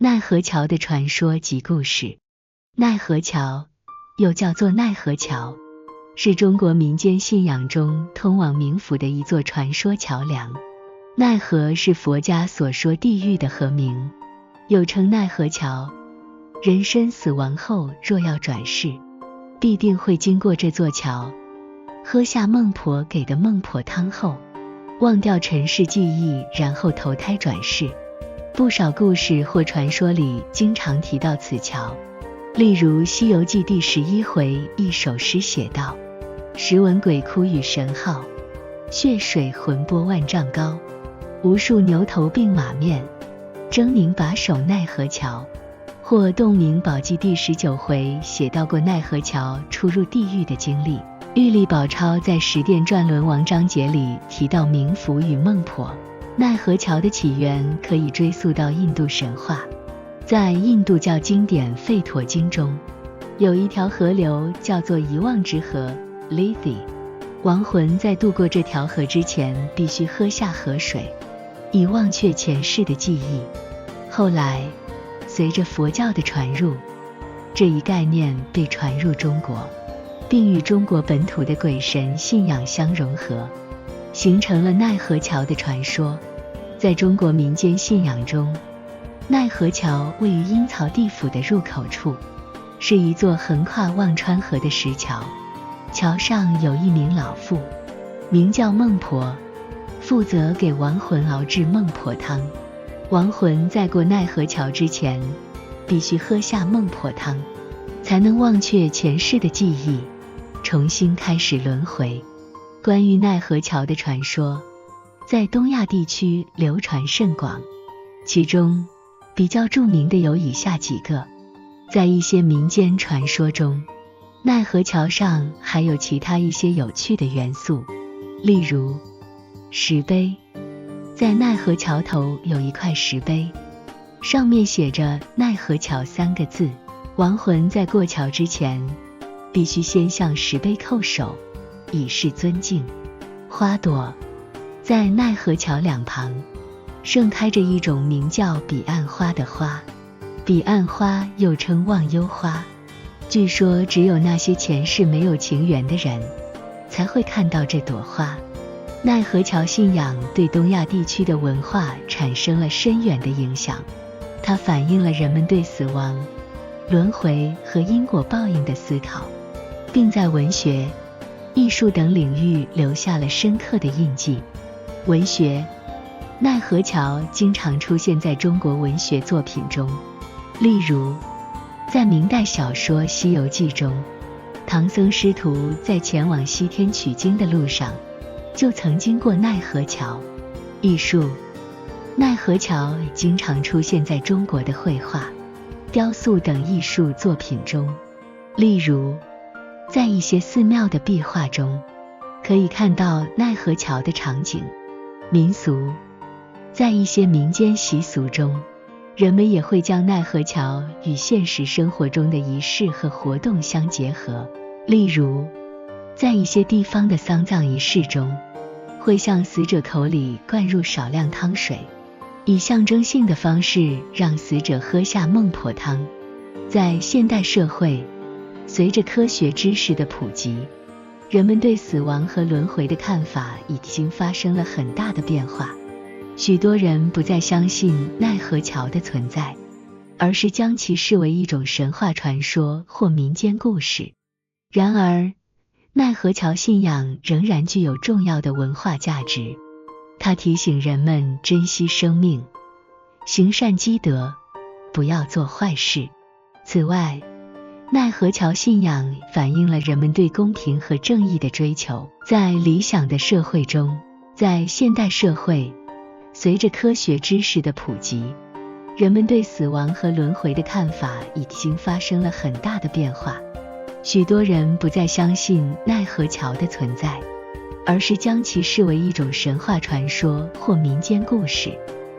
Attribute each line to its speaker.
Speaker 1: 奈何桥的传说及故事。奈何桥又叫做奈何桥，是中国民间信仰中通往冥府的一座传说桥梁。奈何是佛家所说地狱的河名，又称奈何桥。人身死亡后若要转世，必定会经过这座桥，喝下孟婆给的孟婆汤后，忘掉尘世记忆，然后投胎转世。不少故事或传说里经常提到此桥，例如《西游记》第11回一首诗写道：时闻鬼哭与神号，血水浑波万丈高，无数牛头并马面，狰狞把守奈何桥。或《洞明宝记》第19回写到过奈何桥出入地狱的经历。玉历宝钞在《十殿转轮王》章节里提到冥府与孟婆。奈何桥的起源可以追溯到印度神话，在印度教经典《吠陀经》中，有一条河流叫做遗忘之河 Lethe， 亡魂在渡过这条河之前必须喝下河水，以忘却前世的记忆。后来随着佛教的传入，这一概念被传入中国，并与中国本土的鬼神信仰相融合，形成了奈何桥的传说。在中国民间信仰中，奈何桥位于阴曹地府的入口处，是一座横跨忘川河的石桥。桥上有一名老妇，名叫孟婆，负责给亡魂熬制孟婆汤。亡魂在过奈何桥之前，必须喝下孟婆汤，才能忘却前世的记忆，重新开始轮回。关于奈何桥的传说，在东亚地区流传甚广，其中比较著名的有以下几个。在一些民间传说中，奈何桥上还有其他一些有趣的元素，例如石碑。在奈何桥头有一块石碑，上面写着奈何桥3个字，亡魂在过桥之前必须先向石碑叩首，以示尊敬。花朵，在奈何桥两旁盛开着一种名叫彼岸花的花，彼岸花又称忘忧花，据说只有那些前世没有情缘的人才会看到这朵花。奈何桥信仰对东亚地区的文化产生了深远的影响，它反映了人们对死亡、轮回和因果报应的思考，并在文学、艺术等领域留下了深刻的印记。文学，奈何桥经常出现在中国文学作品中，例如在明代小说《西游记》中，唐僧师徒在前往西天取经的路上就曾经过奈何桥。艺术，奈何桥经常出现在中国的绘画、雕塑等艺术作品中，例如在一些寺庙的壁画中可以看到奈何桥的场景。民俗，在一些民间习俗中，人们也会将奈何桥与现实生活中的仪式和活动相结合，例如在一些地方的丧葬仪式中，会向死者口里灌入少量汤水，以象征性的方式让死者喝下孟婆汤。在现代社会，随着科学知识的普及，人们对死亡和轮回的看法已经发生了很大的变化。许多人不再相信奈何桥的存在，而是将其视为一种神话传说或民间故事。然而，奈何桥信仰仍然具有重要的文化价值，它提醒人们珍惜生命，行善积德，不要做坏事。此外，奈何桥信仰反映了人们对公平和正义的追求。在理想的社会中，在现代社会，随着科学知识的普及，人们对死亡和轮回的看法已经发生了很大的变化。许多人不再相信奈何桥的存在，而是将其视为一种神话传说或民间故事。